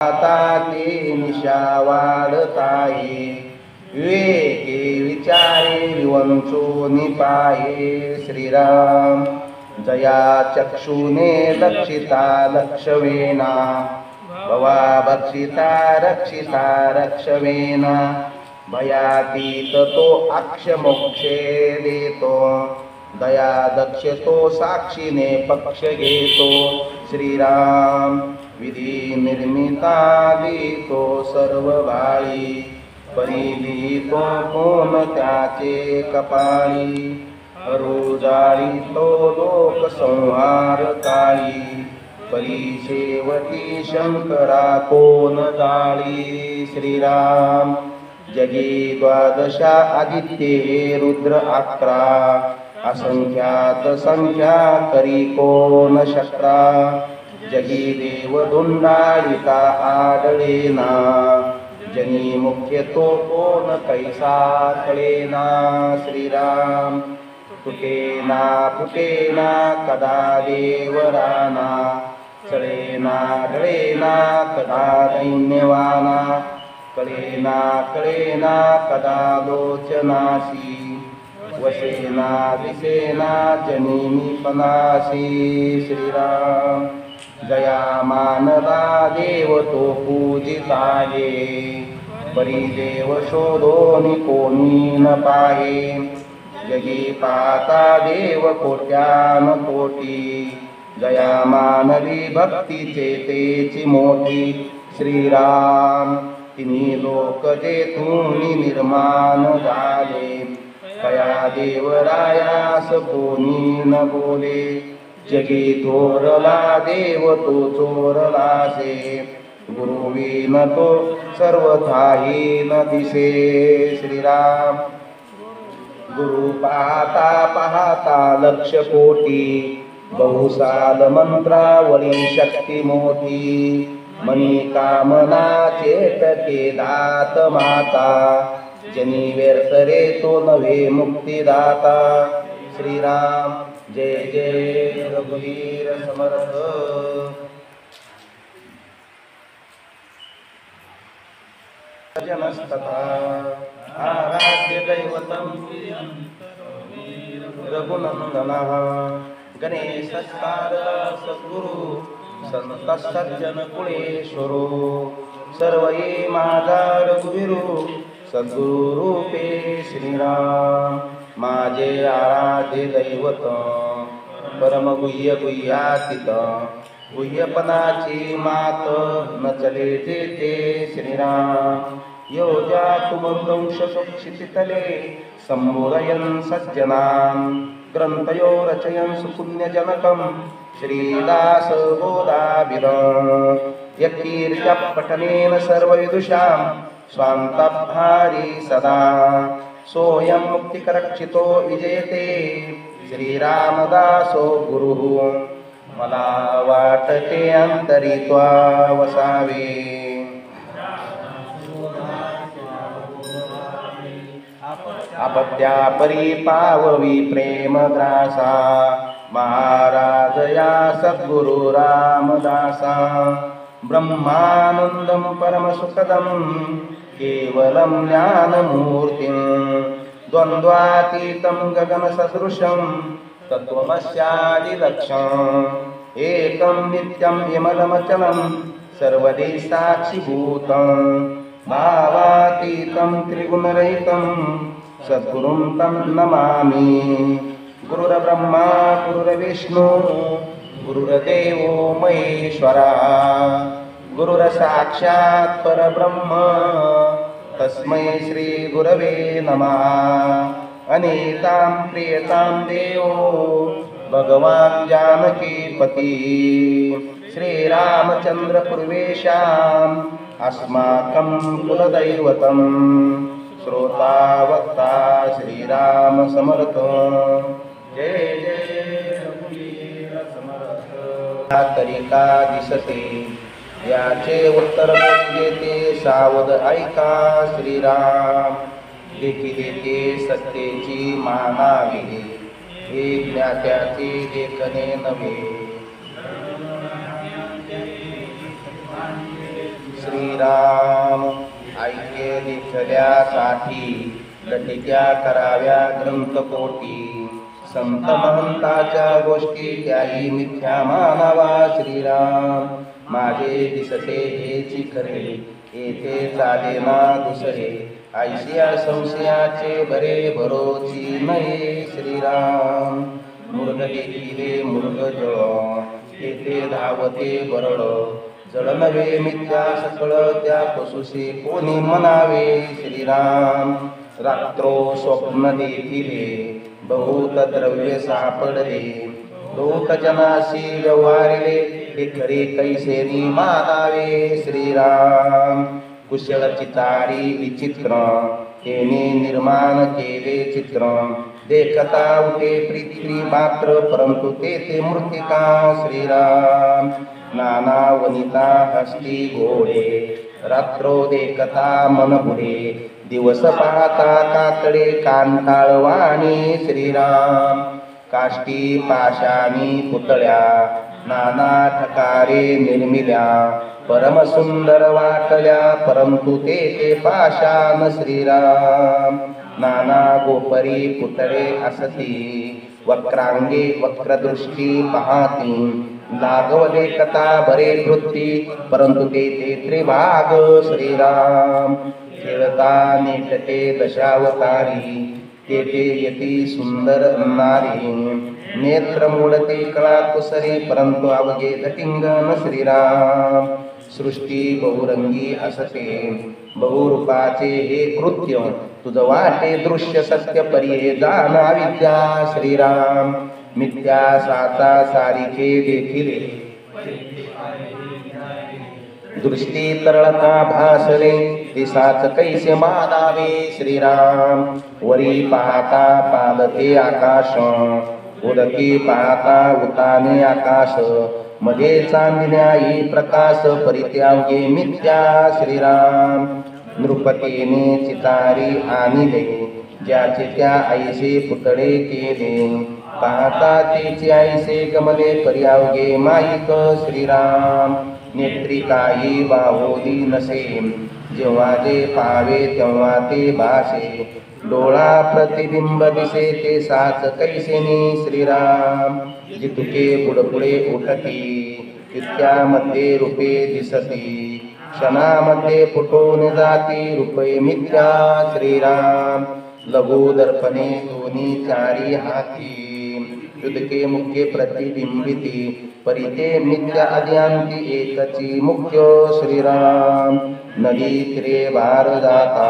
आता ते निशा वाढताये, विवेके विचारे विवंचूनि पाये. श्रीराम जया चक्षुने लक्षिता लक्षवेना, भवा भक्षिता रक्षिता रक्षवेना. भयातीत तो अक्षमोक्षे देतो, दया दक्ष तो साक्षीने पक्ष घेतो. श्रीराम विधी निर्मिता देतो सर्व भाळी, परी लिहितो कोण त्याचे कपाळी. रोजाळी तो लोक संहार काळी, परी शेवटी शंकरा कोण जाळी. श्रीराम जगी द्वादशा आदित्ये रुद्र 11, असंख्यात संख्या करी कोण शक्रा. जगी देव दुंडाळिता आढळेना, जनी मुख्य तो कोण कैसा कळेना. श्रीराम फुटेना फुटेना कदा देवराना, चळेना ढळेना कदा दैन्यवाना. कळेना कळेना कदा लोचनासी, वसेना दिसेना जनिमीपनासी. श्रीराम जया मानला देव तो पूजिताये, परी देव शोधोनी कोणी न पाहे. जगी पाता देव कोट्यान कोटी, जया मानवी भक्तीचे तेची मोठी. श्रीराम तिन्ही लोक जेथून निर्माण झाले, कया देवरायास कोणी न बोले. जगी थोरला देव तो चोरलासे, गुरुविन तो सर्वथाही न दिसे. श्रीराम गुरु पाहता पाहता लक्ष कोटी, बहुसाल मंत्रावळी शक्ती मोठी. मनी कामना चेतके दात माता, जनी व्यर्थ रे तो नव्हे मुक्तिदाता. श्रीराम जय जय रघुवीर समर्थ. जनस्तथा आराध्य दैवतं रघुनंदनः, गणेश शारदा सद्गुरु संत सज्जन कुळेश्वरो. सर्व ये माझा रघुवीरू सद्गुरु रूपे. श्रीराम माझे आराध्य दैवत, परम गुह्य गुह्यातीत, गुह्यपणाची मात न चले जेते. श्रीराम योजा तुमंश क्षितितले, संबोधयन् सज्जनान् ग्रंथयो रचयन् सुपुण्यजनकम्. श्रीदास बोधाभिधं यत्कीर्त्या पठनेन सर्वविदुषां, स्वान्तभारी सदा सोऽयं मुक्तिकरक्षितो विजयते. श्रीरामदासो गुरुः मला वाटते अंतरी त्वा वसावे. आपत्या परी पाववी प्रेम ग्रासा, महाराज या सद्गुरु रामदासा. ब्रह्मानंदं परमसुखदं केवलं ज्ञानमूर्तिं, द्वन्द्वातीतं गगनसदृशं तत्त्वमस्यादिलक्ष्यम्. एकं नित्यं विमलमचलं सर्वदि साक्षिभूतं, भावातीतं त्रिगुणरहितं सद्गुरुं तं नमामि. गुरुर्ब्रह्मा गुरुर्विष्णु गुरुर्देवो महेश्वरा, गुरुर्साक्षात् परब्रह्म तस्मै श्री गुरवे नमः. अनितां प्रियतां देवो भगवान् जानकीपति, श्रीरामचन्द्र पूर्वेशाम् अस्माकं कुलदैवतं. श्रोता वक्ता श्रीराम समर्थ. जय जय रघुवीर समर्थ. तरिका दिसते याचे उत्तर देते, सावध ऐका श्रीराम. देखी देते सत्तेची मानावी, हे ज्ञात्याचे देखणे नव्हे. विठल्यासाठी लटिक्या कराव्या ग्रंथकोटी संत महंताच्या गोष्टी त्याही मिथ्या मानावा श्रीराम माझे दिसते हेची खरे येथे चाले ना दुसरे ऐशिया संशयाचे बरे भरोची नये श्रीराम मृग देखिले मृग जळ तेथे धावते बरळ जळ नव्हे मिथ्या सकळ त्या पशुसे कोणी म्हणावे श्रीराम रात्रो स्वप्न देखिले बहुत द्रव्य सापडले बहुत जनाशी व्यवहारिले हे खरे कैसेनी मानावे श्रीराम कुशल चितारी विचित्र तेने निर्माण केले चित्र देखता उठे पृथ्वी मात्र परंतु तेथे मृत्तिका श्रीराम नाना वनिता हस्ती घोडे रात्रो देखता मन बुडे दिवस पाहता काकडे कांटाळवाणी श्रीराम काष्टी पाशाणी पुतळ्या नाना ठकारे निर्मिल्या परम सुंदर वाटल्या परंतु ते पाषाण श्रीराम नाना गोपरी पुतळे असती वक्रांगे वक्रदृष्टी पाहती लागवले कथा बरे वृत्ती परंतु ते त्रिभाग श्रीराम खेळता नेटते दशावतारी तेथे यती सुंदर नारी नेत्र मोडते कळा कुसरे परंतु अवघे दटिंगन श्रीराम सृष्टी बहुरंगी असते बहुरूपाचे हे कृत्य तुझ वाटे दृश्य सत्य परिये जाना विद्या श्रीराम मिथ्या साचा सारिखे देखिले दृष्टी तरळता भासले दिसाच कैसे मानावे श्रीराम वरी पाहता पालते आकाश उदकी पाहता उताने आकाश मध्ये चांदण्याही प्रकाश परित्यागे मिथ्या श्रीराम नृपतीने चितारी आणिले ज्याचे त्या ऐसे पुतळे केले पाहता तेचे ऐसे गमले पर्यावगे माईक श्रीराम नेत्रिकाही बाहोली नसे जेव्हा जे पावे तेव्हा ते भासे डोळा प्रतिबिंब दिसे ते साच कैसेनी श्रीराम जितुके पुढपुढे उठती तितक्यामध्ये रूपे दिसती क्षणामध्ये फुटून जाती रूपे मिथ्या श्रीराम लघु दर्पणे दोन्ही चारी हाती युदके मुख्य प्रतिबिंबिती परिते मिथ्या अद्यांती एकची मुख्य श्रीराम नदी तिरे भार जाता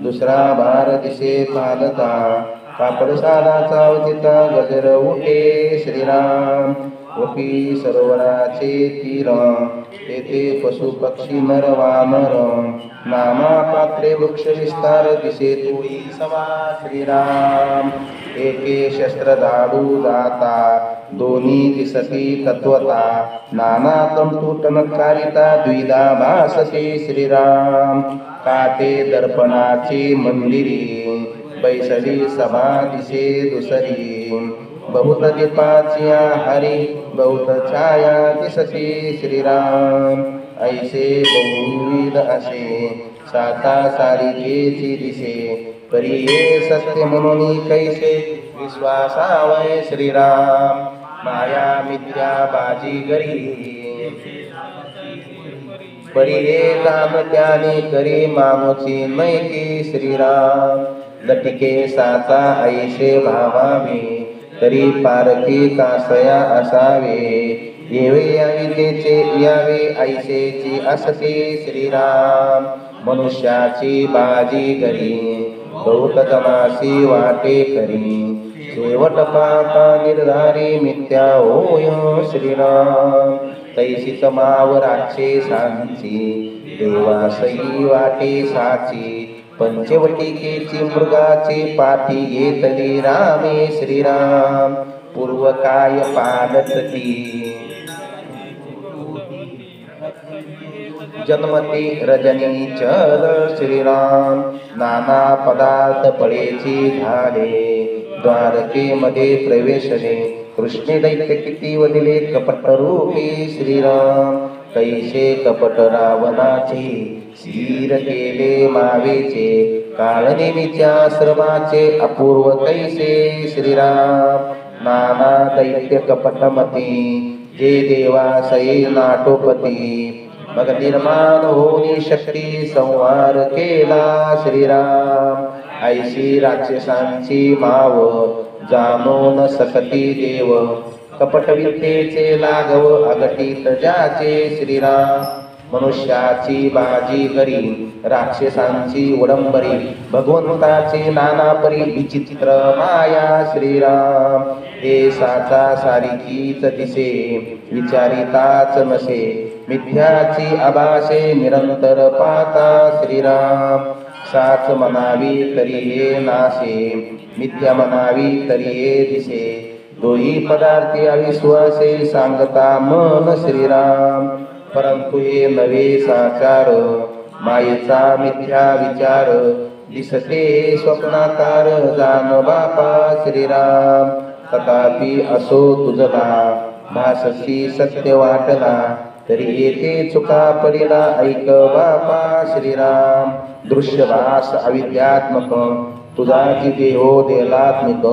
दुसरा भार दिसे पालता कापड साधाचा उचिता गजर उठे श्रीराम वपी सरोवराचे तीर तेथे पशु पक्षी नर वानर नाना पात्रे वृक्ष विस्तार दिसे तोळी सवा श्रीराम एके शस्त्र धाडू जाता दोन्ही दिसती तत्वता नाना तंतू टनकारिता द्विधा भासते श्रीराम काटे दर्पणाची मंदिरी बैसली सभा दिसे दुसरी बहुत दीपाचिया हरी बहुत छाया दिसती श्रीराम ऐसे बहुविध असे साता सारिकेची दिसे परी हे सत्य म्हणून कैसे विश्वासावय श्रीराम माया मिथ्या बाजी गरी परी हे जाण त्याने करी मानोची नैकी श्रीराम लटिके साचा ऐसे भावावे तरी पारखी कासया असावे येवे यावी तेचे यावे ऐसेची असते श्रीराम मनुष्याची बाजी गरी बहुत जनासी वाटे करी शेवट पाता निर्धारी मिथ्या होय श्रीराम तैसीच मावराचे सांची देवासई वाटे साची पंचवटिकेची मृगाचे पाठी घेतली रामे श्रीराम पूर्वकाय पालटती जन्मती रजनी चल श्रीराम नाना पदार्थ पळेची झाले द्वारकेमध्ये प्रवेशले कृष्णे दैत्य किती वदिले कपट रूपी श्रीराम कैसे कपट रावणाचे स्थिर केले मावेचे काळनेमीच्या श्रमाचे अपूर्व कैसे श्रीराम नाना दैत्य कपटमती जे देवासई नाटोपती मग निर्माण होनी शक्ती संहार केला श्रीराम ऐशी राक्षसांची माव जाणो न सकती देव कपटविद्येचे लागव अगटित ज्याचे श्रीराम मनुष्याची बाजी करी राक्षसांची उडंबरी भगवंताचे नाना परी विचित्र माया श्रीराम हे साचा सारीचीच दिसे विचारिताच नसे मिथ्याची आभासे निरंतर पाहता श्रीराम साच म्हणावी तरी हे नासे मिथ्या म्हणावी तरी हे दिसे दोही पदार्थी अविश्वासे सांगता मन श्रीराम परंतु हे नवे साचार मायेचा मिथ्या विचार दिसते स्वप्नाकार जान बापा श्रीराम तथापि असो तुझला भाससी सत्य वाटला तरी येथे चुका पडिला ऐक बापा श्रीराम दृश्य भास अविद्यात्मक तुझा जी देहो देलात्मिक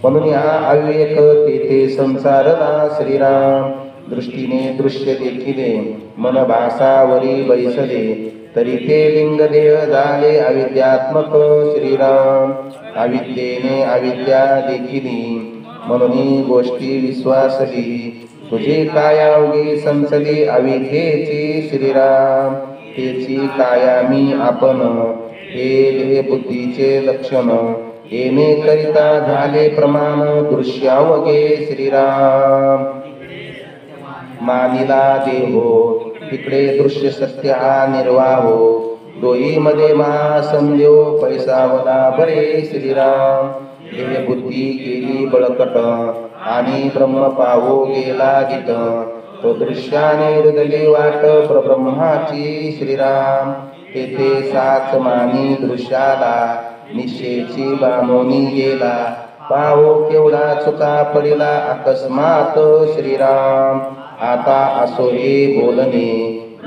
म्हणून हा अविवेक तेथे संसारला श्रीराम दृष्टीने दृश्य देखिले मन भासावरी बैसले तरी ते लिंग देह झाले अविद्यात्मक श्रीराम अविद्येने अविद्या देखिली म्हणून गोष्टी विश्वासली तुझे कायावगी संसली अविद्येची श्रीराम तेची कायामी आपण हे बुद्धीचे लक्षण येणे करिता झाले प्रमाण दृश्यावगे श्रीराम मानिला देहो तिकडे दृश्य सत्य हा निर्वाहो दोही मध्ये महासंदेव पैसावला बरे श्रीराम देह बुद्धी केली बळकट आणि ब्रह्म पावो गेला गीत तो दृश्याने हृदय वाट प्रब्रह्माची श्रीराम तेथे साच मानी दृश्याला निश्चेची बानोनी गेला पाहो केवढा चुका पडिला अकस्मात श्रीराम आता असो हे बोलणे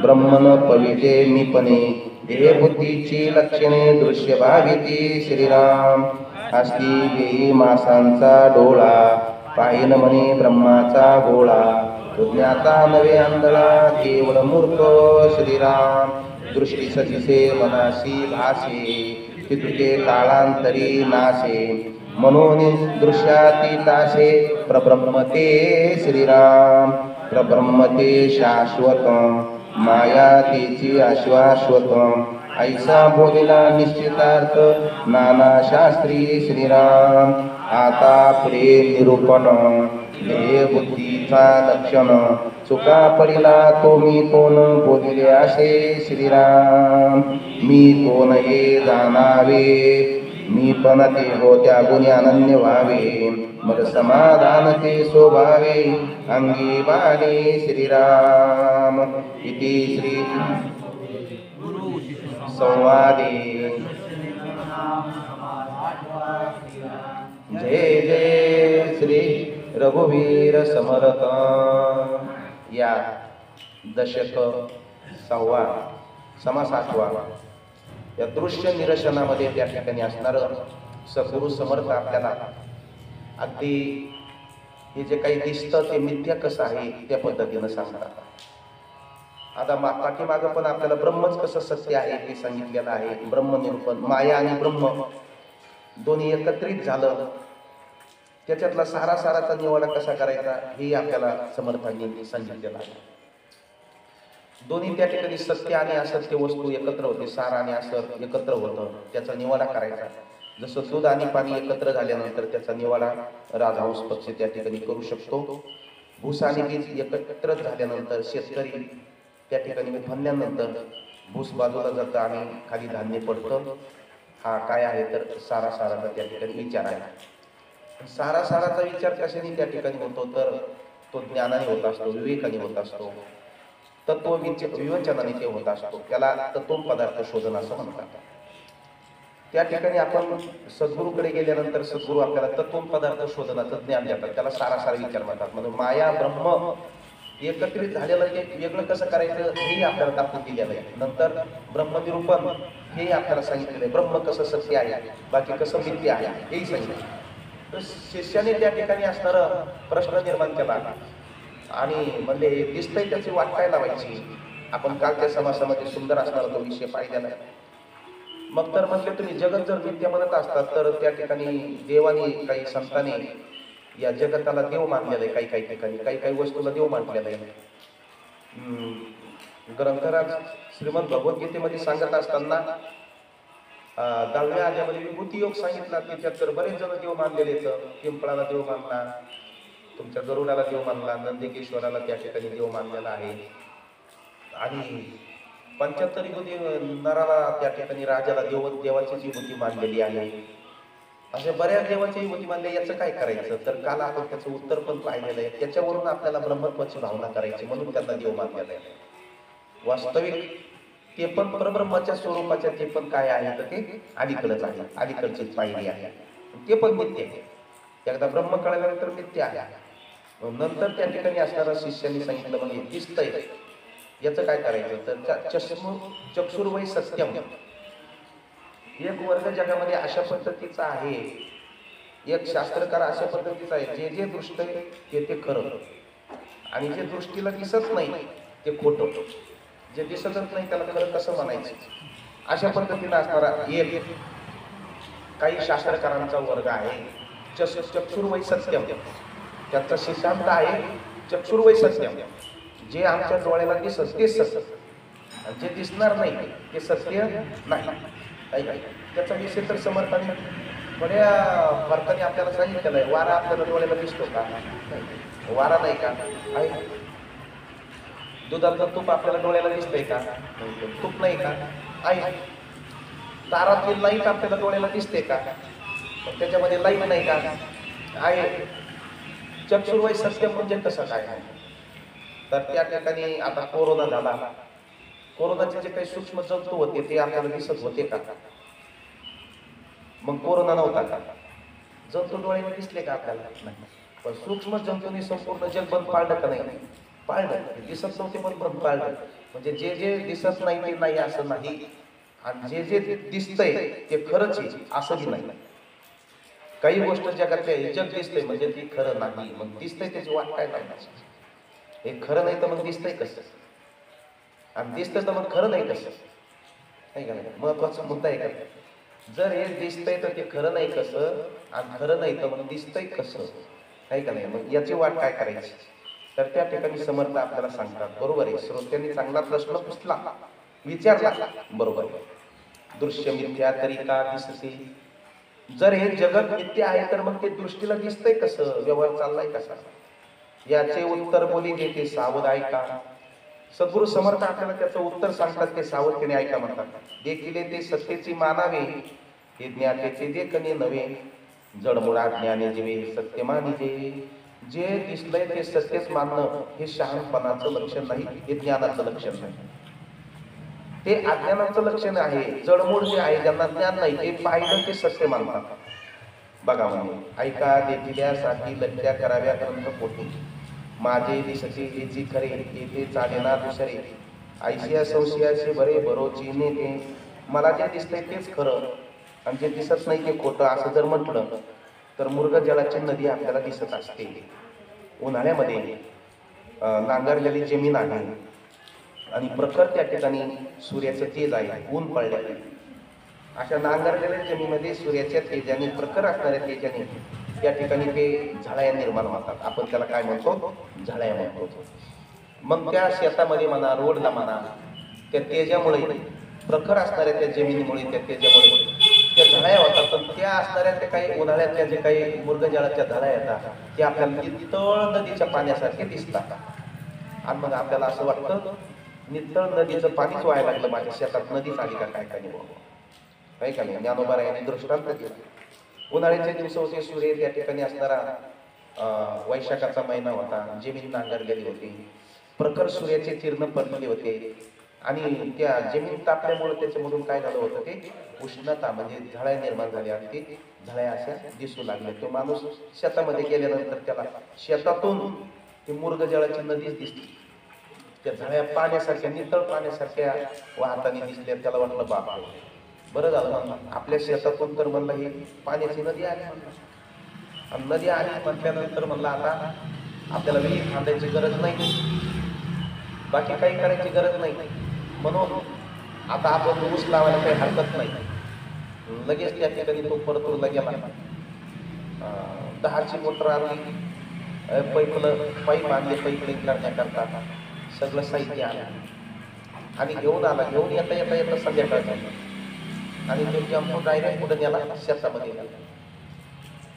ब्रह्मन पविजे मीपणे देह बुद्धीची लक्षणे दृश्य भाविती श्रीराम असती देही मासांचा डोळा पाहिन म्हणे ब्रह्माचा गोळा तुज्ञाता नवे आंधळा केवळ मूर्ख श्रीराम दृष्टी सतीसे मनाशी भासे तितुके काळांतरी नासे म्हणून दृश्यातीतासे प्रब्रह्मते श्रीराम प्रब्रह्मते शाश्वत माया तेची आश्वाश्वत ऐसा बोलिला निश्चितार्थ नाना शास्त्री श्रीराम आता पुढे निरूपण देह बुद्धीचा लक्षण चुका पडिला तो मी कोण बोलिले असे श्रीराम मी कोण हे जाणावे मी पण ते हो त्या गुणी अनन्य व्हावे मग समाधान ते शोभावे अंगी बाणे श्रीराम इति श्री संवादे जय जय श्री रघुवीर समर्थ या दशक 6वा समासातवा या दृश्य निरशनामध्ये त्या ठिकाणी असणार सद्गुरु समर्थ आपल्याला अगदी हे जे काही दिसतं ते मिथ्या कसं आहे त्या पद्धतीनं सांगतात. आता पाठीमागं पण आपल्याला ब्रह्मच कसं सत्य आहे ते सांगितलेलं आहे. ब्रह्म निरूपण माया आणि ब्रह्म दोन्ही एकत्रित झालं त्याच्यातला साराचा निवाडा कसा करायचा हे आपल्याला समर्थांनी सांगितलेलं आहे. दोन्ही त्या ठिकाणी सत्य आणि असत्य वस्तू एकत्र होते सार आणि असर एकत्र होतं त्याचा निवाडा करायचा. जसं दूध आणि पाणी एकत्र झाल्यानंतर त्याचा निवाडा राजहंस पक्षी त्या ठिकाणी करू शकतो. भूस आणि बीज एकत्र झाल्यानंतर शेतकरी त्या ठिकाणी म्हणल्यानंतर भूस बाजूला जातं आणि खाली धान्य पडतं. हा काय आहे तर साराचा त्या ठिकाणी विचार आहे. साराचा विचार कशाने त्या ठिकाणी होतो तर तो ज्ञानाने होत असतो विवेकाने होत असतो तत्व विवेचनाने ते होत असतो. त्याला तत्व पदार्थ शोधन असं म्हणतात. त्या ठिकाणी आपण सद्गुरूकडे गेल्यानंतर सद्गुरू आपल्याला तत्व पदार्थ शोधनाचं ज्ञान देतात त्याला सारा विचार म्हणतात. म्हणजे माया ब्रह्म एकत्रित झालेलं ते वेगळं कसं करायचं हेही आपल्याला दाखवून दिलेलं आहे. नंतर ब्रह्मनिरूपण हेही आपल्याला सांगितलेलं आहे. ब्रह्म कसं सत्य आहे, बाकी कसं मिथ्य आहे हेही सांगितलं. तर शिष्याने त्या ठिकाणी असणारा प्रश्न निर्माण केला आणि म्हणले दिसतंय त्याची वाट काय लावायची. आपण कालच्या समासामध्ये सुंदर असणारा तो विषय पाहिलेला आहे. मग तर म्हटले तुम्ही जगत जर मिथ्य म्हणत असतात तर त्या ठिकाणी देवानी काही संतांनी या जगताला देव मानलेलं आहे. काही काही ठिकाणी काही काही वस्तूला देव मानलेलं आहे. ग्रंथराज श्रीमद भगवद्गीतेमध्ये सांगत असताना 10व्या अध्यायामध्ये विभूती योग सांगितला. त्याच्यात तर बरेच जण देव मानलेले आहेत. पिंपळाला देव मानला, तुमच्या गरुडाला देव मानला, नंदिकेश्वराला त्या ठिकाणी देव मानलेला आहे. आणि 75 विभूती नराला त्या ठिकाणी राजाला देवाची विभूती मानलेली आहे. अशा बऱ्याच देवाची विभूती मानली. याचं काय करायचं. तर काल आपण त्याचं उत्तर पण पाहिलेलं आहे. त्याच्यावरून आपल्याला ब्रह्मत्वाची भावना करायची म्हणून त्यांना देव मानलेला आहे. वास्तविक ते पण परब्रह्माच्या स्वरूपाच्या ते पण काय आहे तर ते अलीकडच आहे, अलीकडची पायरी आहे. ते पण मिथ्य आहे. एकदा ब्रह्म कळल्यानंतर मिथ्य आहे. नंतर त्या ठिकाणी असणारा शिष्यांनी सांगितलं म्हणजे दिसतंय याचं काय करायचं. तर चक्षुर्वै सत्यम एक वर्ग जगामध्ये अशा पद्धतीचा आहे, एक शास्त्रकार अशा पद्धतीचा आहे, जे जे दृष्ट आहे ते खरं आणि जे दृष्टीला दिसत नाही ते खोटं. जे दिसतच नाही त्याला खरं कसं म्हणायचं. अशा पद्धतीने असणारा एक काही शास्त्रकारांचा वर्ग आहे. चक्षुर्वै सत्यम त्याचा सिद्धांत आहे चक्षुर्वै सत्यम. जे आमच्या डोळ्याला दिसत तेच सत्य आणि जे दिसणार नाही ते सत्य नाही. त्याचा विषय तर समर्थाने बऱ्या फरकाने आपल्याला सांगितलेलं आहे. वारा आपल्याला डोळ्याला दिसतो का. वारा नाही का आहे. दुधातलं तूप आपल्याला डोळ्याला दिसतंय का. तूप नाही का आहे. तारातली लाईट आपल्याला डोळ्याला दिसते का. त्याच्यामध्ये लाईट नाही का आहे. चक्षुर्वै सत्य म्हणजे कसं काय आहे. तर त्या ठिकाणी आता कोरोना झाला. कोरोनाचे जे काही सूक्ष्म जंतू होते ते आपल्याला दिसत होते का. मग कोरोना नव्हता का. जंतू डोळ्याने दिसले का आपल्याला नाही. पण सूक्ष्म जंतूंनी संपूर्ण जग बंद पाळलं का नाही. पाळलं. दिसत नव्हते पण बंद पाळलं. म्हणजे जे जे दिसत नाही ते नाही असं नाही आणि जे जे दिसतंय ते खरंच आहे असंही नाही. काही गोष्ट जगातल्या जग दिसतंय म्हणजे ती खरं नाही. मग दिसतंय त्याची वाट काय लावण्याची. हे खरं नाही तर मग दिसतंय कसं आणि दिसतंय तर मग खरं नाही कसं. नाही का. महत्वाचा मुद्दा आहे का. जर हे दिसतंय तर ते खरं नाही कसं आणि खरं नाही तर मग दिसतंय कसं. नाही का नाही. मग याची वाट काय करायची. तर त्या ठिकाणी समर्थ आपल्याला सांगतात बरोबर आहे. श्रोत्यांनी चांगला प्रश्न पुसला विचारला बरोबर आहे. दृश्य मिथ्या तरी का दिसते. जर हे जगत मिथ्य आहे तर मग ते दृष्टीला दिसतंय कसं. व्यवहार चाललाय कसा. याचे उत्तर बोली देते सावध ऐका. सद्गुरु समर्थ आपल्याला त्याचं उत्तर सांगतात ते सावधतेने ऐका म्हणतात. देखील ते सत्तेची मानावे हे ज्ञातेचे देखणे नव्हे. जडमुळा ज्ञाने जीवे सत्य मानिजे. जे दिसलंय ते सत्यच मानणं हे शहाणपणाचं लक्षण नाही. हे ज्ञानाचं लक्षण नाही. ते अज्ञानाचं लक्षण आहे. जडमूळ जे आहे ज्यांना ज्ञान नाही ते पाहिलं ते सत्य मानतात. बघा म्हणजे ऐका देखिल्यासाठी लक्ष्या कराव्या ग्रंथ पोटी. माझे दिसते हेची खरे येथे चालेना दुसरे. ऐशिया संशयाचे बरे बरोची नेते. मला जे दिसतंय तेच खरं आणि जे दिसत नाही ते खोटं असं जर म्हटलं तर मृग जळाची नदी आपल्याला दिसत असते. उन्हाळ्यामध्ये नांगरलेली जमीन आहे आणि प्रखर त्या ठिकाणी सूर्याचं तेज आहे. ऊन पडलेलं आहे. अशा नांगरलेल्या जमिनीमध्ये सूर्याच्या तेजाने प्रखर असणाऱ्या तेजाने त्या ठिकाणी ते झाळ्या निर्माण होतात. आपण त्याला काय म्हणतो झाळ्या म्हणतो. मग त्या शेतामध्ये म्हणा रोडला म्हणा त्या तेजामुळे प्रखर असणाऱ्या त्या जमिनीमुळे त्या तेजामुळे त्या झाळ्या होतात. पण त्या असणाऱ्या त्या काही उन्हाळ्यातल्या जे काही मृगजळाच्या झाळ्या येतात ते आपल्याला नितळ नदीच्या पाण्यासारखे दिसतात. आणि मग आपल्याला असं वाटतं नितळ नदीचं पाणीच व्हायला लागलं माझ्या शेतात. नदीच आली का काय काय नाही का नाही. ज्ञानोबा यांनी दृष्टांत दिला. उन्हाळ्याचे दिवस होते. सूर्य त्या ठिकाणी असणारा वैशाखाचा महिना होता. जमीन नांगरलेली होती. प्रखर सूर्याचे किरण पडलेले होते आणि त्या जमीन तापल्यामुळे त्याच्यामधून काय झालं होतं ते उष्णता म्हणजे झाळ्या निर्माण झाल्या आणि ते झाळ्या अशा दिसू लागल्या. तो माणूस शेतामध्ये गेल्यानंतर त्याला शेतातून ती मुर्गजळाची नदीच दिसली. त्या झळ्या पाण्यासारख्या, नितळ पाण्यासारख्या वाहताना दिसल्या. त्याला वाटलं बाबा बरं झालं म्हणलं आपल्या शेतातून तर म्हणलं ही पाण्याची नदी आली म्हणलं. आणि नदी आली म्हटल्यानंतर म्हणलं आता आपल्याला विहीर खांदायची गरज नाही, बाकी काही करायची गरज नाही. म्हणून आता आपण ऊस लावायला काही हरकत नाही. लगेच त्या ठिकाणी तो परतूरला गेला. 10ची मोटर आणली, पाईप आणले पाईपलाईन करण्याकरता, सगळं साहित्य आलं आणि घेऊन आला. घेऊन येता येता येता संध्याकाळ झाली आणि तो टेम्पो डायरेक्ट कुठं गेला, शेतामध्ये गेला.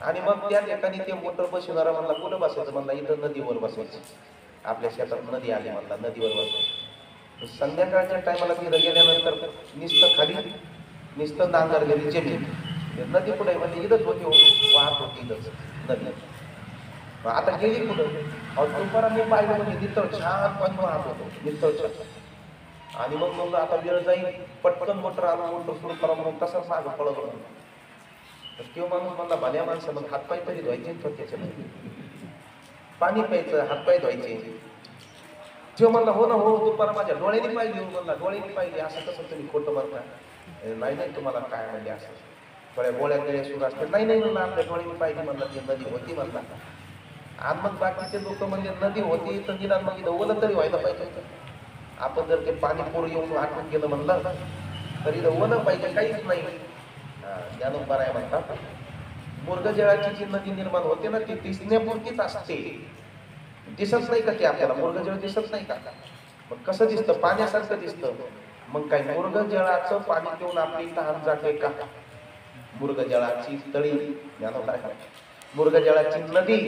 आणि मग त्या ठिकाणी ते मोटर बसवणारा म्हणला कुठं बसायचं, म्हणला इथं नदीवर बसायचं, आपल्या शेतात नदी आली म्हणला, नदीवर बसायचं. संध्याकाळच्या टायमाला तिथं गेल्यानंतर नुसतं खाली नुसतं नांगर गेली जमीन, नदी कुठे म्हणजे इथंच होती, वाहत होती इथंच नदी. आता गेली कुठं, दुपारा मी पाहिलं म्हणजे नितळ छान पण वाहत होतो, नितळ छान. आणि मग मग आता वेळ जाईल, पटकन मोटर आणून मोटर सुरू करा म्हणून तसंच मागं पळत होतो. किंवा माणूस म्हणला भल्या माणसं मग हातपाय तरी धुवायचे त्याच्यामध्ये, पाणी प्यायचं, हातपाय धुवायचे. किंवा म्हणला हो ना हो, दुपारा माझ्या डोळ्यांनी पाहिली, म्हणला डोळ्यांनी पाहिली, असं कसं तुम्ही खोटं म्हणता. नाही नाही तुम्हाला काय म्हणजे असं थोड्या गोळ्या गिळ्या सुरू असतात. नाही नाही म्हणलं आपल्या डोळ्यांनी पाहिजे म्हणलं, ती नदी होती म्हणला. आणि मग बाकीचे लोक म्हणजे नदी होती तर निदान मग ओलं तरी व्हायला पाहिजे. आपण जर ते पाणी पोर येऊन आटून गेलं म्हणलं तरी ओलं पाहिजे, काहीच नाही. ज्ञानोबा राय म्हणतात मुर्गजळाची जी नदी निर्माण होते ना ती दिसण्यापुरतीच असते, दिसत नाही का ते आपल्याला, मुर्गजळ दिसत नाही का. मग कसं दिसतं, पाण्यासारखं दिसतं. मग काय मुर्गजळाचं पाणी पिऊन आपली तहान जाते का. मुर्गजळाची तळी, ज्ञानोबा राय, मुर्गजळाची नदी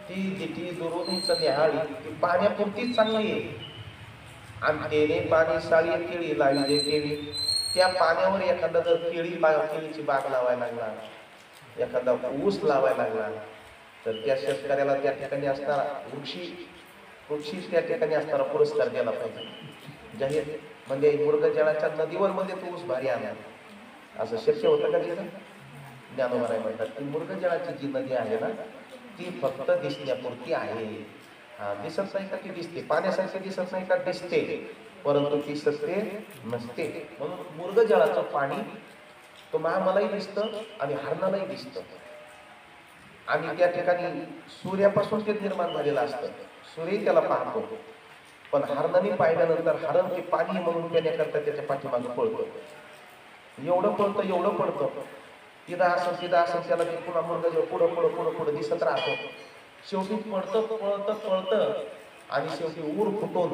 ती दिठी दुरुनीच न्याहाळी, ती पाण्यापुरतीच चांगली आहे. आणि तेने पाणी साळी केळी लावली केळी, त्या पाण्यावर एखादा जर केळीची बाग लावायला लागला, एखादा ऊस लावायला लागला तर त्या शेतकऱ्याला त्या ठिकाणी असणारा वृक्षी त्या ठिकाणी असणारा पुरस्कार द्यायला पाहिजे. जाहीर म्हणजे मुर्गजळाच्या नदीवर मध्ये तो ऊस भारी आणला, असं शक्य होतं का तिथं. ज्ञानोबा राय म्हणतात की मुर्गजळाची जी नदी आहे ना ती फक्त दिसण्यापुरती आहे. दिसत नाही का ती दिसते, पाण्यासारखे दिसत नाही का दिसते, परंतु ती सत्य नसते. म्हणून मुर्गजळाचं पाणी तो महामलाही दिसतं आणि हरणालाही दिसतं. आणि त्या ठिकाणी सूर्यापासून ते निर्माण झालेलं असतं, सूर्य त्याला पाहतो. पण हरणाने पाहिल्यानंतर हरण ते पाणी म्हणून पिण्याकरता त्याच्या पाठीमागं पळतो. एवढं पळतं तिथं असं त्याला ते पुन्हा मुर्गजळ पुढं दिसत राहतो. शेवटी पळतं आणि शेवटी ऊर फुटून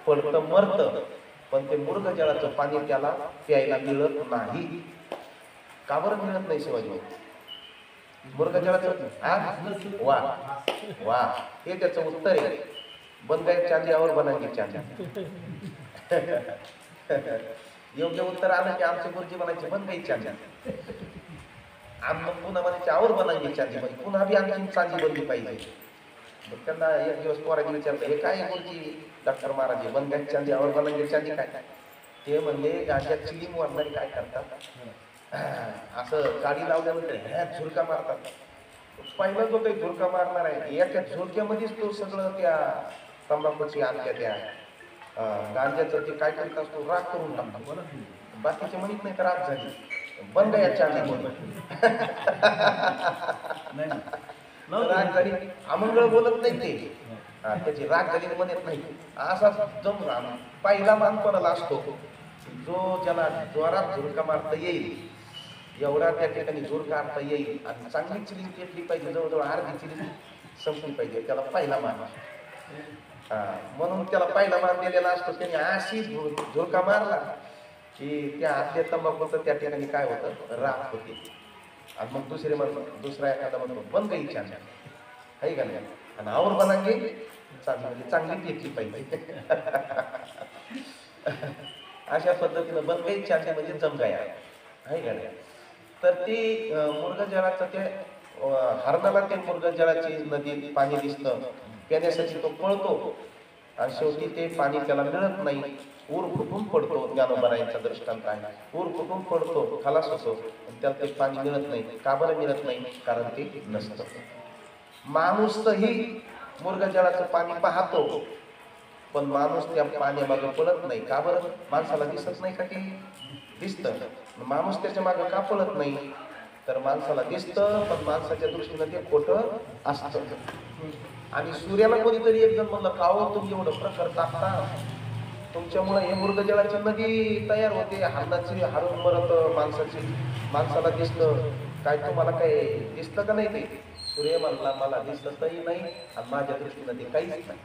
पडतं मरतं. पण ते मुर्गजळाचं पाणी त्याला प्यायला मिळत नाही. का बरं मिळत नाही शिवाजी? मुर्गजळाचं वा वा हे त्याचं उत्तर आहे. बनगाई चांदियावर बनायची चांदी. योग्य उत्तर आलं की आमचे गुरुजी म्हणायचे बनगाई चांदी, आम्ही पुन्हा म्हणायचे आवर बनायची चांदी, म्हणजे पुन्हा बी आणखी चांदी बनली पाहिजे. त्यांना एक दिवस पोरांनी विचारलं हे काय गुरुजी डॉक्टर महाराज बनगाई चांदी आवर बनायची चांदी काय? ते म्हणजे गांजा चिलीम वाढणारी काय करतात, असं गाडी लावल्यानंतर ह्या झुरका मारतात. पहिला जो काही झुरका मारणार आहे एका झुरक्यामध्येच तो सगळं त्या तंबाखूची आणल्या त्या गांजाचं ते काय करत असतो राग करून टाकतो. बाकीचे म्हणत नाही तर राग झाली बंद या चांदी म्हणून राग झाली अमंगळ बोलत नाही ते, त्याची राग झाली म्हणत नाही. असा जम पहिला मान कोणाला असतो जो ज्याला जोरात झुरका मारता येईल, एवढा त्या ठिकाणी जोर काढता येईल आणि चांगली चिलिंग पेटली पाहिजे, जवळजवळ अर्धी चिलिंग संपली पाहिजे, त्याला पहिला मान. म्हणून त्याला पहिला मान दिलेला असतो. त्याने अशी झुरका मारला की त्या आतल्या तंबाखूचं त्या ठिकाणी काय होतं राख होते. आणि मग दुसरा एखादा म्हणतो बंद काही छान आहे का नाही, आणि आवर बनांगे चांगली पेटली पाहिजे. अशा पद्धतीनं बनगाई चांदी म्हणजे जमगाई आहे का नाही. तर ती मुर्गजळाचं ते हरणाला ते मुर्गजळाची नदी पाणी दिसतं, पिण्यासाठी तो पळतो आणि शेवटी ते पाणी त्याला मिळत नाही, ऊर फुटून पडतो. ज्ञानोबरायांचा दृष्टांत आहे, ऊर फुटून पडतो, खलास होतो, त्याला ते पाणी मिळत नाही. का बरं मिळत नाही? कारण ते नसतं. माणूसही मुर्गजळाचं पाणी पाहतो, पण माणूस त्या पाण्यामागे पळत नाही. का बरं? माणसाला दिसत नाही का? ते दिसतं. माणूस त्याच्या मागे का पळत नाही? तर माणसाला दिसतं, पण माणसाच्या दृष्टीनं ते खोटं असतं. आणि सूर्याला कोणीतरी एक जण म्हणलं, का हो तुम्ही एवढं प्रखर तापता, तुमच्यामुळे हे मुर्गजळाची नदी तयार होते, हरणाची हरून मरत माणसाला दिसतं. काय तुम्हाला काय दिसतं का नाही? ते सूर्य म्हणला, मला दिसतही नाही आणि माझ्या दृष्टीनं ते काहीच नाही.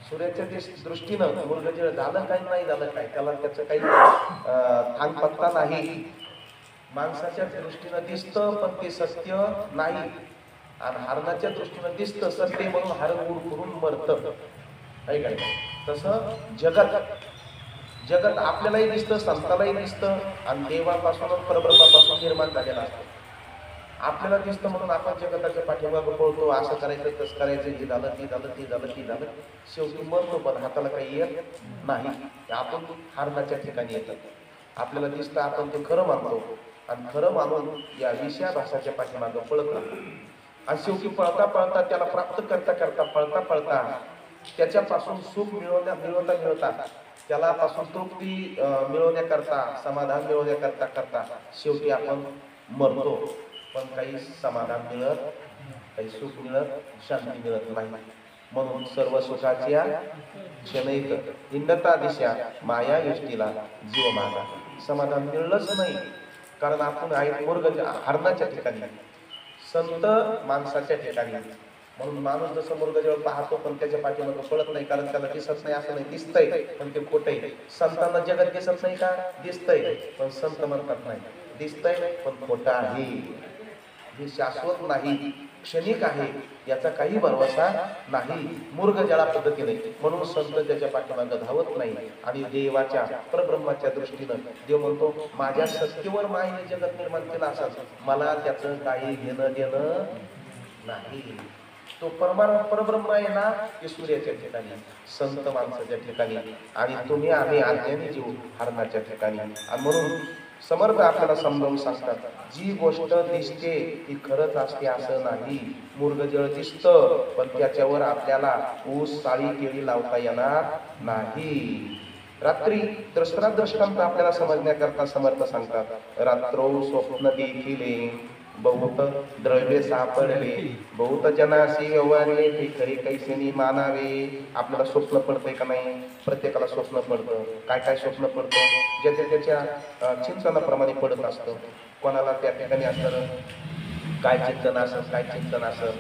सूर्याच्या दृष्टीनं मुर्गजळ झालं काय नाही झालं काय, त्याला त्याचं काही थांग पत्ता नाही. माणसाच्या दृष्टीनं दिसतं, पण ते सत्य नाही. आणि हरणाच्या दृष्टीनं दिसतं सत्य, म्हणून हरण उड करून मरतं. काय तसं जगत आपल्यालाही दिसतं, संतालाही दिसतं, आणि देवापासून परब्रह्मापासून निर्माण झालेला असतं. आपल्याला दिसतं म्हणून आपण जगताच्या पाठीमागं पळतो, असं करायचं तसं करायचं, हे झालं ते झालं ते झालं ते झालं, शेवटी मरतो, पण हाताला काही येत नाही. आपण हरणाच्या ठिकाणी येतात. आपल्याला दिसतं, आपण ते खरं मानतो, आणि खरं मानून या विषयाभासाच्या पाठीमागं पळत राहतो. आणि शेवटी पळता पळता त्याला प्राप्त करता करता पळता पळता त्याच्यापासून सुख मिळवता त्याला पासून तृप्ती मिळवण्याकरता, समाधान मिळवण्याकरता करता शेवटी आपण मरतो. पण काही समाधान मिळत, काही सुख मिळत, शांती मिळत नाही. म्हणून सर्व सुखाच्या क्षणैक हिंडता दिशा माया यष्टीला जीव माझा. समाधान मिळलंच नाही, कारण आपण आहे मुर्ग हरणाच्या ठिकाणी, संत माणसाच्या ठिकाणी. म्हणून माणूस जसं मुर्गजळ पाहतो, पण त्याच्या पाठीमागे पळत नाही, कारण त्याला दिसत नाही असं नाही. दिसतंय पण ते खोटंय. संतांना जगत दिसत नाही का? दिसतंय, पण संत म्हणतात नाही दिसतंय पण खोटं आहे, हे शाश्वत नाही, क्षणिक आहे, याचा काही भरवसा नाही मुर्गजळा पद्धतीने. म्हणून संत त्याच्या पाठीमागं धावत नाही. आणि देवाच्या परब्रह्माच्या दृष्टीनं देव म्हणतो, माझ्या सत्तेवर मायेने जगत निर्माण केलं असं, मला त्याचं काही घेणं देणं नाही. तो परब्रह्म आहे ना, ते सूर्याच्या ठिकाणी, संत माणसाच्या ठिकाणी, आणि तुम्ही आम्ही अज्ञानी जीव हरणाच्या ठिकाणी. आणि म्हणून समर्थ आपल्याला समजावून सांगतात, जी गोष्ट दिसते ती खरंच असते असं नाही. मुर्गजळ दिसतं, पण त्याच्यावर आपल्याला ऊस साळी केळी लावता येणार नाही. रात्री दृष्टांत आपल्याला समजण्याकरता समर्थ सांगतात, रात्रो स्वप्न देखिले बहुत द्रव्य सापडले, बहुत जनासी व्यवहारे ते खरे कैसेनी मानावे. आपल्याला स्वप्न पडतंय का नाही? प्रत्येकाला स्वप्न पडतं. काय काय स्वप्न पडतं? ज्याच्या त्याच्या चिंतनाप्रमाणे पडत असतं. कोणाला त्या ठिकाणी असतं काय चिंतन असं, काय चिंतन असं,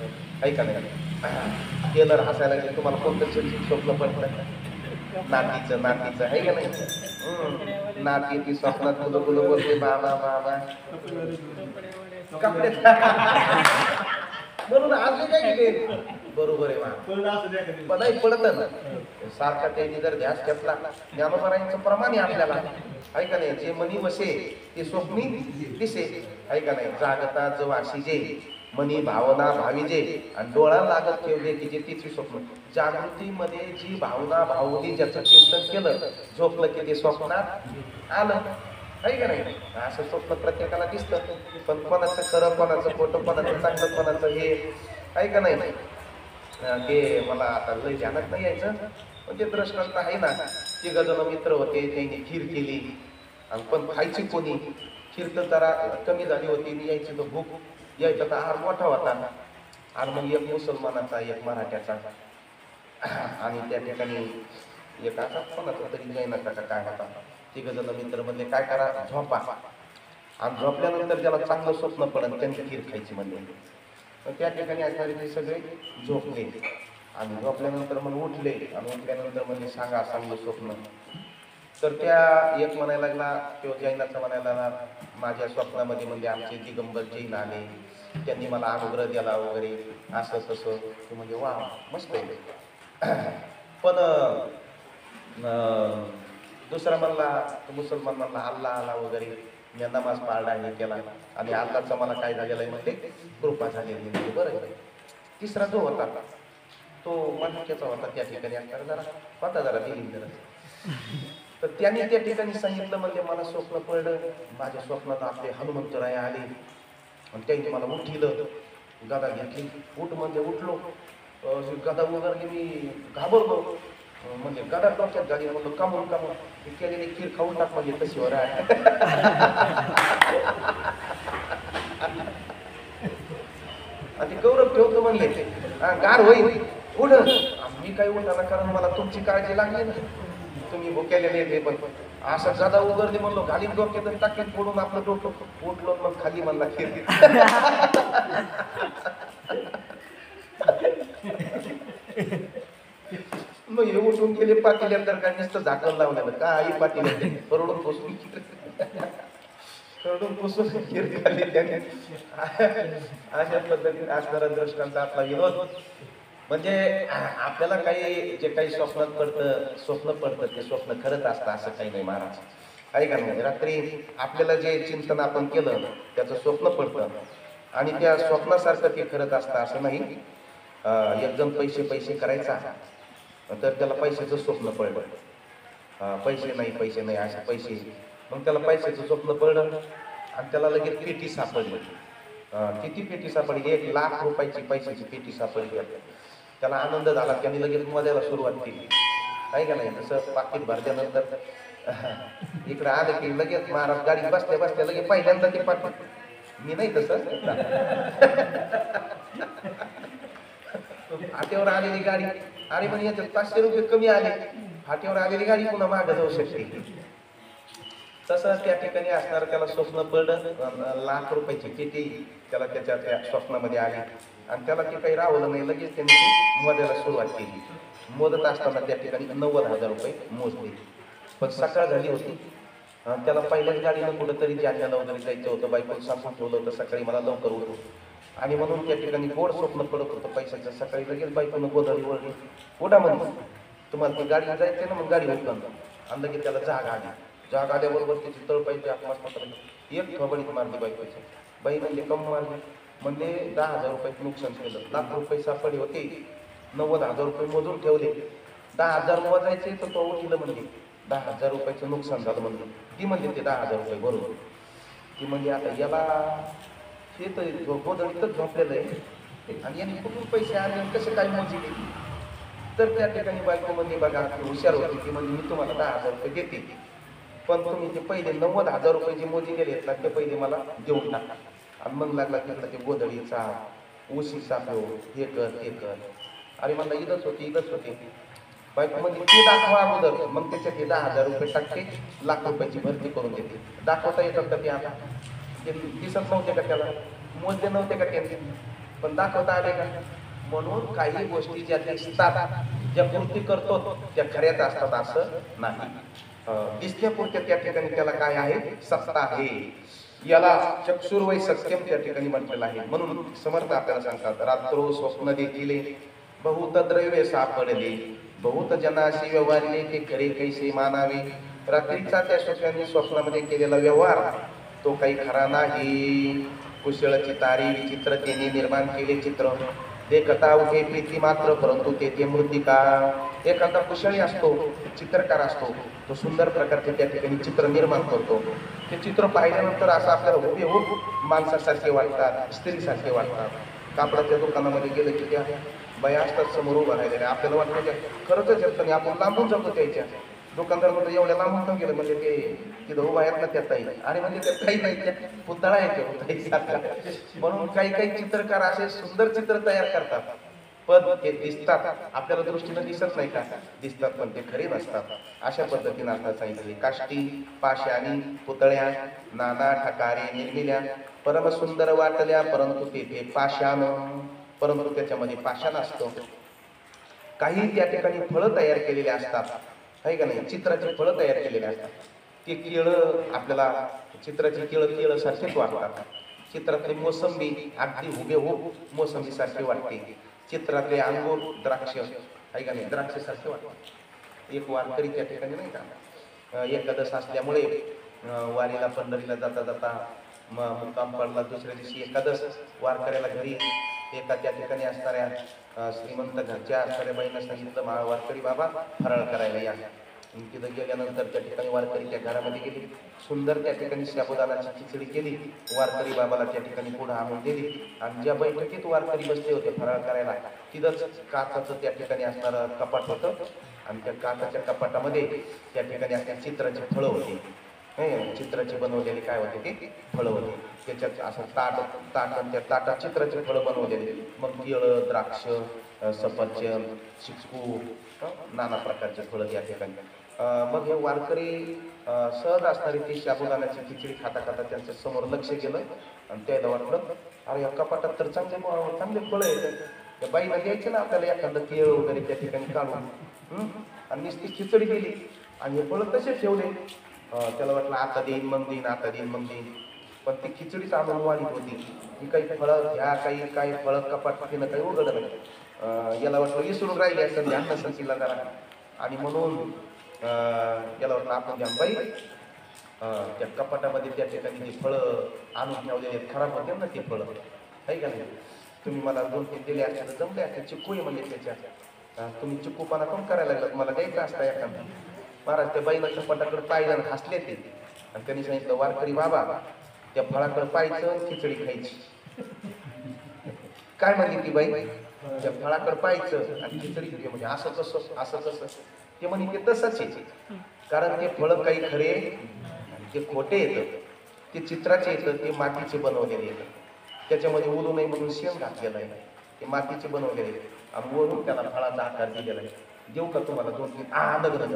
ऐका नाही. टेलर हसायला लागले, तुम्हाला कोणतं स्वप्न पडतं? नातीचं आहे का नाही? नाती ती स्वप्नात गुलू गुलू बोलते, बाबा बाबा कपडे म्हणून आज काय केले. बरोबर आहे, पण नाही पडत ना सारखा. त्यांनी जर ध्यास घेतला, ज्ञानोबरायांचं प्रमाण आहे आपल्याला, ऐका नाही. जे मनी वसे ते स्वप्नी दिसे, ऐका नाही. जागता जो वाशिजे मनी भावना भाविजे, आणि डोळा लागत ठेवले की जे तिची स्वप्न. जागृतीमध्ये जी भावना भावली, ज्याचं चिंतन केलं, झोपलं की ते स्वप्नात आलं, आहे का नाही? असं स्वप्न प्रत्येकाला दिसतं, पण कोणाचं खरं, कोणाचं खोटं, कोणाचं चांगलं, कोणाचं हे, आहे का नाही? ते मला आता लय ध्यानात नाही यायचं, पण ते दृष्टांत आहे ना. तिघ जण मित्र होते, त्यांनी खीर केली, आणि पण खायची कोणी? खीर तर जरा कमी झाली होती, यायची तर भूक, यायचा तर आहार मोठा होता. आणि मग एक मुसलमानाचा, एक मराठ्याचा, आणि त्या ठिकाणी एक असा कोणाचा तरी जैनाचा का काय होता. तिघ जण मित्र म्हणले, काय करा, झोपा, आणि झोपल्यानंतर ज्याला चांगलं स्वप्न पडेल त्यांनी खीर खायची म्हणले. त्या ठिकाणी असणारे ते सगळे झोपले, आणि झोपल्यानंतर मग उठले, आणि उठल्यानंतर म्हणजे सांगा चांगलं स्वप्न. तर त्या एक म्हणायला लागला, किंवा जैनाचा म्हणायला लागला, माझ्या स्वप्नामध्ये म्हणजे आमचे दिगंबर जैन आले, त्यांनी मला अनुग्रह दिला वगैरे असं तसं. ते म्हणजे वा मस्त आहे. पण दुसरा म्हणला, मुसलमान म्हणला, अल्ला आला वगैरे, मी नमाज पाळला, हे केला, आणि अल्लाचा मला काय झालेलं आहे म्हणजे कृपा झालेली म्हणजे बरं आहे. तिसरा जो होता तो मनुक्याचा होता, त्या ठिकाणी असणार जरा होता, जरा दिली जरा. तर त्यांनी त्या ठिकाणी सांगितलं, म्हणजे मला स्वप्न पडलं, माझ्या स्वप्नात आपले हनुमंतराय आले, आणि त्यांनी मला उठिलं, गदा घेतली, उठ म्हणजे उठलो. गदा उगारली, मी घाबरलो. म्हणजे गदा डोक्यात झाली, म्हणलं कामून कामून केलेली खीर खाऊन टाक म्हणजे तशी वर आहे. आणि ते गौरव ठेवतो म्हणले गार होईल उठ. मी काही उठाना, कारण मला तुमची काळजी लागली ना, तुम्ही भुकेलेले ते. पण असं गदा उगरली म्हणलो, घालीन डोक्यात टाकीत फोडून आपलं डोकं उठलो, मग खाली म्हणला खीर. मग हे उठून गेले पाटील तर काय नुसतं झाकण लावलेलं का आई पाटील परवडून पोसून परवडून पोसून खीर खाल्ली त्याने. अशा पद्धतीने असणारा दृष्टांत आपला विनोद. म्हणजे आपल्याला काही जे काही स्वप्न पडतं ते स्वप्न खरंच असतं असं काही नाही महाराज, आहे का नाही. रात्री आपल्याला जे चिंतन आपण केलं त्याचं स्वप्न पडतं आणि त्या स्वप्नासारखं ते खरंच असतं असं नाही. एकदम पैसे करायचा तर त्याला पैशाचं स्वप्न पडलं, पैसे नाही असे पैसे, मग त्याला पैशाचं स्वप्न पडलं आणि त्याला लगेच पेटी सापडली. किती पेटी सापडली? 1,00,000 रुपयाची पैशाची पेटी सापडली. त्याला आनंद झाला, त्याने लगेच मोजायला सुरुवात केली, आहे का नाही. तसं पाकिट भरल्यानंतर इकडे आलं की लगेच महाराज गाडी बसल्या लगेच पहिल्यांदा ते पाकिट. मी नाही तसं फाट्यावर आलेली गाडी, अरे पण याच्यात 500 रुपये कमी आले, फाट्यावर आलेली गाडी पुन्हा मागे जाऊ शकते. तसं त्या ठिकाणी असणार त्याला स्वप्न पडलं, 1,00,000 रुपयाची पेटी त्याला त्याच्या त्या स्वप्नामध्ये आली आणि त्याला ते काही राहवलं नाही, लगेच त्यांनी मोजायला सुरुवात केली. मोजत असताना त्या ठिकाणी 90,000 रुपये मोजले. पण सकाळ झाली होती, त्याला पहिल्याच गाडीनं कुठंतरी जालन्याला वगैरे जायचं होतं, बायकोला सांगून ठेवलं होतं सकाळी मला लवकर उठू, आणि म्हणून त्या ठिकाणी गोड स्वप्न पडत होतं पैशाचं. सकाळी लगेच बायकोनं गोधडी वळली, उठा म्हणून तुम्हाला ती गाडी जायचं ना, मग गाडी उठलं आणि लगेच त्याला जाग आल्याबरोबर त्याची तळपायची आत्मास एक खबरीत मारली बायकोची. बाई म्हणजे कम मारली, म्हणजे 10,000 रुपयाचं नुकसान केलं. 1,00,000 रुपये सापडे होते, 90,000 रुपये मोजून ठेवले, 10,000 मोजायचे तर तो उठलं म्हणजे 10,000 रुपयाचं नुकसान झालं म्हणून ती म्हणजे ते 10,000 रुपये बरोबर. ती म्हणजे आता याला हे तर गोधडीतच झोपलेलं आहे आणि यांनी कुठून पैसे आले आणि कसे काय मोजले. तर त्या ठिकाणी बायको म्हणजे बघा हुशार होती की म्हणजे मी तुम्हाला 10,000 रुपये देते, पण तुम्ही ते पहिले 90,000 रुपये जे मोजी गेले ना ते पहिले मला देऊन टाका. आणि मग लागला तिकडं ते गोधडीचा उशीचा हे कर. अरे मला इथंच होते. बायको म्हणजे ते दाखवा अगोदर, मग त्याच्यात हे 10,000 रुपये टाकते, 1,00,000 रुपयाची भरती करून देते. दाखवता येतात का ते आता? ते दिसत नव्हते का त्याला? मोजले नव्हते का त्यांनी? पण दाखवता आले का? म्हणून काही गोष्टी ज्या दिसतात, ज्या कृती करतो त्या खऱ्याच असतात असं नाही. दिसण्यापुरत्या त्या ठिकाणी त्याला काय आहे? सत्ता आहे. याला चक्षुर्वै सत्यम त्या ठिकाणी म्हटलेलं आहे. म्हणून समर्थ आपल्याला सांगतात, रात्रो स्वप्न देखिले बहुत द्रव्य सापडले, बहुत जनाशी व्यवहारले ते खरे कैसे मानावे. रात्रीचा त्या स्वप्नाने स्वप्नामध्ये केलेला व्यवहार तो काही खरा नाही. कुशळ चितारी विचित्रतेने निर्माण केले चित्र, देखता उठे प्रीती मात्र परंतु तेथे मृतिका. एखादा कुशळी असतो, चित्रकार असतो, तो सुंदर प्रकारचे त्या ठिकाणी चित्र निर्माण करतो. ते चित्र पाहिल्यानंतर असं आपल्याला हुबेहूब माणसासारखे वाटतात, स्त्रीसारखे वाटतात. कापडाच्या दुकानामध्ये गेलं की त्या बाया असतात समोर उभा राहिलेल्या, आपल्याला वाटतं त्या खरंच येत नाही, आपण लांबून जातो त्याच्या. दुकानदार मध्ये एवढ्या लांबून न गेलं म्हणजे ते तिथं उभा आहेत ना त्या ताई, आणि म्हणजे त्या काही नाही त्या पुतळा आहे. म्हणून काही चित्रकार असे सुंदर चित्र तयार करतात, पण ते दिसतात आपल्याला दृष्टीनं दिसत नाही का? दिसतात पण ते खरे नसतात. अशा पद्धतीने आता सांगितले. काष्टी पाशानी पुतळ्या नाना ठकारे निर्मिल्या, परम सुंदर वाटल्या परंतु तेथे पाषाण, परंतु त्याच्यामध्ये पाषाण असतो. काही त्या ठिकाणी फळं तयार केलेले असतात, आहे का नाही? चित्राची फळं तयार केलेली असतात. ते केळं आपल्याला चित्राची केळं सारखेच वाटतात. चित्रातले मोसंबी अगदी हुबेहूब मोसंबी सारखे वाटते. चित्रातले अंगूर द्राक्ष, आहे का नाही? द्राक्ष सारखे वाटतात. एक वारकरी त्या ठिकाणी नाही का, एकादश असल्यामुळे वारीला पंढरीला जाता मुक्काम पडला. दुसऱ्या दिवशी एकादश, वारकऱ्याला घरी एका त्या ठिकाणी असणाऱ्या श्रीमंत घरच्या असणाऱ्या बाईंना सांगितलं, वारकरी बाबा फराळ करायला या. तिथं गेल्यानंतर त्या ठिकाणी वारकरी त्या घरामध्ये गेली, सुंदर त्या ठिकाणी साबुदाणाची खिचडी केली, वारकरी बाबाला त्या ठिकाणी पुढे आणून दिली. आणि ज्या बैठकीत वारकरी बसले होते फराळ करायला, तिथंच काचाचं त्या ठिकाणी असणारं कपाट होतं. आणि त्या काचाच्या कपाटामध्ये त्या ठिकाणी असल्या चित्राची फळं होती. चित्राचे बनवलेले काय होते ते फळं होते. त्याच्यात असं ताट आणि त्या ताटात चित्राचे फळं बनवलेले. मग केळं, द्राक्ष, सफरचंद, चिक्कू, नाना प्रकारचे फळं त्या ठिकाणी. मग हे वारकरी सहज असणारी ती साबुदाण्याची खिचडी खाता खाता त्यांच्या समोर लक्ष गेलं आणि त्याला वाटलं, अरे या कपाटात तर चांगले फळं आहेत, त्या बाईला द्यायचे ना आपल्याला एखादं केळ वगैरे त्या ठिकाणी काढून. आणि नुसती खिचडी गेली आणि हे फळं तसे ठेवले. त्याला वाटलं आता देईन मग देईन, आता देईन मग देईन. पण ती खिचडीच आणून वाढीत होती. ही काही फळं घ्या, काही फळं कपाट तिनं काही उघड नाही. याला वाटलं विसरून राहिली असं ध्यान नसेल तिला जरा. आणि म्हणून याला वाटलं आपण द्या बाई, त्या कपाटामध्ये त्या ठिकाणी ती फळं आणून ठेवलेली खराब होते ना ती फळं, आहे का नाही. तुम्ही मला 2-3 दिले असते जमले असते. चिक्कू आहे म्हणजे त्याच्या, तुम्ही चिक्कूपणा कम करायला लागलात, मला द्यायचं असता एखादा. महाराज त्या बाईला कपाटाकडे पाहिलं आणि हसले ते. आणि त्यांनी सांगितलं, वारकरी बाबा त्या फळाकडे पाहायचं, खिचडी खायची. काय म्हणली ती बाई, त्या फळाकडे पाहायचं आणि खिचडी खायची. म्हणजे असं कसं ते म्हणे ते तसंच आहे. कारण ते फळ काही खरे ते खोटे येतं, ते चित्राचे येतं, ते मातीचे बनवलेले येतं. त्याच्यामध्ये ओलू नाही म्हणून शेण घातलेलं आहे, ते मातीचे बनवलेले आणि वरून त्याला फळाचा आकार दिलेला आहे. देऊ का तुम्हाला 2-3 लग्न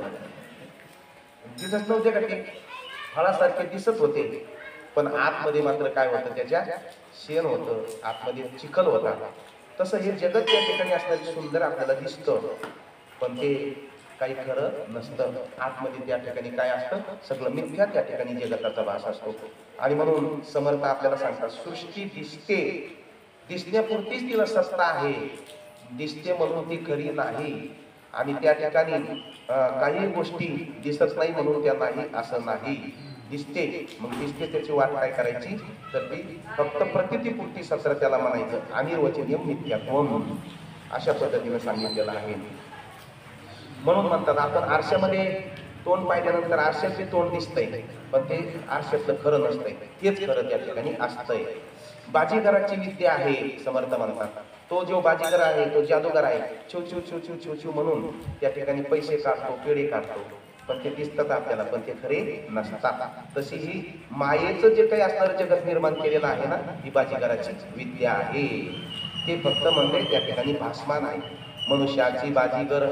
दिसत नव्हते का ते फळासारखे दिसत होते, पण आतमध्ये मात्र काय होतं, त्याच्या शेण होतं, आतमध्ये चिखल होता. तसं हे जगत त्या ठिकाणी असणारी सुंदर आपल्याला दिसतं, पण ते काही खरं नसतं. आतमध्ये त्या ठिकाणी काय असतं, सगळं मिथ्या त्या ठिकाणी जगताचा भास असतो. आणि म्हणून समर्थ आपल्याला सांगतात, सृष्टी दिसण्यापुरतीच तिला सत्ता आहे, दिसते म्हणून ती खरी नाही. आणि त्या ठिकाणी काही गोष्टी दिसत नाही म्हणून त्या नाही असं नाही. दिसते मग दिसते त्याची वाट काय करायची, तर ती फक्त प्रतीतीपुरती सत्र त्याला म्हणायचं. अनिर्वचनीय मिथ्यात्वम अशा पद्धतीने सांगितलेलं आहे. म्हणून म्हणतात आपण आरशामध्ये तोंड पाहिल्यानंतर आरशाचे तोंड दिसतंय, पण ते आरशातलं खरं नसतंय, तेच खरं त्या ठिकाणी असतंय. बाजीगराची विद्या आहे समर्थ म्हणतात. तो जो बाजीगर आहे तो जादूगर आहे. छू छू छू छू छू छू म्हणून त्या ठिकाणी पैसे काढतो, पेढे काढतो, पण ते दिसतात आपल्याला, पण ते खरे नसतात. तशी ही मायेचं जे काही असणारं जगत निर्माण केलेलं आहे ना, ही बाजीगराची विद्या आहे. ते फक्त म्हणजे त्या ठिकाणी भासमान आहे. मनुष्याची बाजीगर,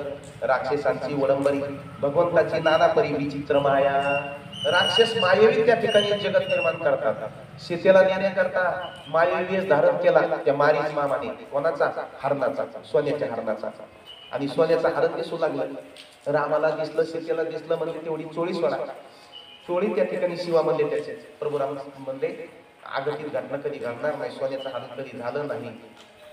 राक्षसांची वडंबरी, भगवंताची नाना परी विचित्र माया. राक्षस मायवी त्या ठिकाणी जगत निर्माण करतात. सीतेला नेण्याकरता मायवी वेश धारण केला त्या मारीच मामाने. कोणाचा? हरणाचा, सोन्याच्या हरणाचा. आणि सोन्याचं हरण दिसू लागलं. रामाला दिसलं, सीतेला दिसलं, म्हणजे तेवढी चोळी सोडा. चोळी त्या ठिकाणी शिवा म्हणले त्याचे. प्रभू राम म्हणले, आगतीत घटना कधी घडणार नाही, सोन्याचं हरण कधी झालं नाही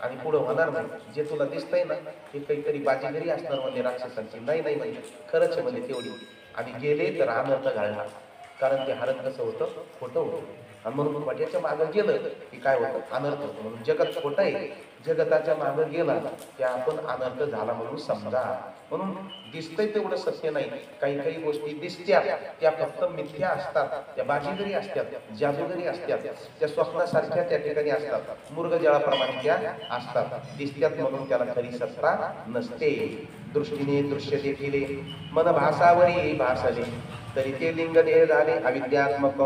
आणि पुढं होणार नाही. जे तुला दिसतंय ना हे काहीतरी बाजीगरी असणार म्हणजे राक्षसांची. नाही म्हणजे खरंच म्हणजे तेवढी. आणि गेले तर अनर्थ घालला, कारण ते हरण कसं होतं, खोटं होतं. आणि म्हणून वाट्याच्या मागं गेलं की काय होतं, अनर्थ होतं. म्हणून जगत खोटं आहे, जगताच्या मागं गेला की आपण अनर्थ झाला म्हणून समजा. म्हणून दिसतंय तेवढं सत्य नाही. काही गोष्टी दिसत्या त्या फक्त मिथ्या असतात, त्या बाजीगरी असतात, जादूगरी असतात, त्या स्वप्नासारख्या त्या ठिकाणी असतात, मृगजळाप्रमाणे त्या असतात. दिसत्यात म्हणून त्याला खरी सत्ता नसते. दृष्टीने दृश्य देखिले, मन भासावरी भासले, तरी ते लिंग देह झाले अविद्यात्मक.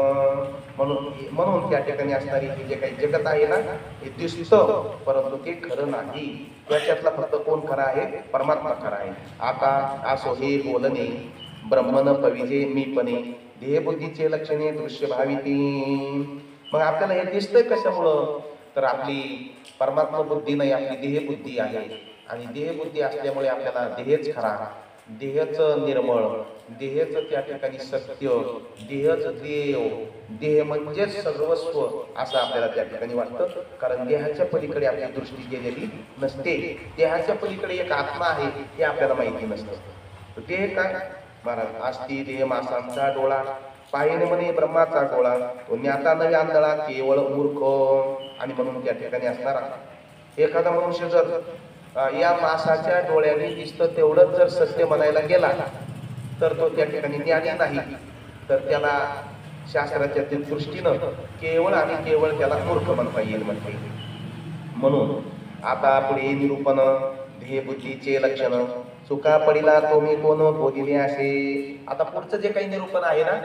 म्हणून त्या ठिकाणी असणारी जे काही जगत आहे ना, हे दिसतं परंतु ते खरं नाही. त्याच्यातला फक्त कोण खरा आहे, परमात्मा खरा आहे. आता असो हे बोलणे, ब्रह्मन पविजे मीपणे, देहबुद्धीचे लक्षणे दृश्य भाविती. मग आपल्याला हे दिसतंय कशामुळं, तर आपली परमात्मा बुद्धी नाही, आपली देहबुद्धी आहे. आणि देहबुद्धी असल्यामुळे आपल्याला देहच खरा, देहच निर्मळ, देहच त्या ठिकाणी सत्य, देहच देव, देह म्हणजेच सर्वस्व असं आपल्याला त्या ठिकाणी वाटतं. कारण देहाच्या पलीकडे आपली दृष्टी गेलेली नसते. देहाच्या पलीकडे एक आत्मा आहे हे आपल्याला माहिती नसतं. देह काय महाराज, आस्ती देह मासांचा डोळा, पाहिणे म्हणे ब्रह्माचा गोळा, तो ज्ञाता नव्हे आंधळा केवळ मूर्ख. आणि म्हणून त्या ठिकाणी असणारा एखादा मनुष्य जर या मासाच्या डोळ्याने दिसतं तेवढंच जर सत्य म्हणायला गेला तर तो त्या ठिकाणी ज्ञानी नाही, तर त्याला शास्त्राच्या दृष्टीनं केवळ आणि केवळ त्याला मूर्ख म्हणता येईल म्हणते. म्हणून आता पुढे निरूपण ध्येयबुद्धीचे लक्षण चुका पडिला तुम्ही कोण बोलिले असे. आता पुढचं जे काही निरूपण आहे ना,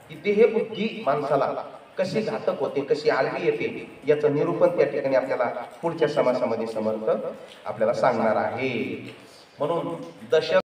की देहबुद्धी माणसाला कशी घातक होते, कशी आडवी येते, याचं निरूपण त्या ठिकाणी आपल्याला पुढच्या समासामध्ये समर्थ आपल्याला सांगणार आहे. म्हणून दशक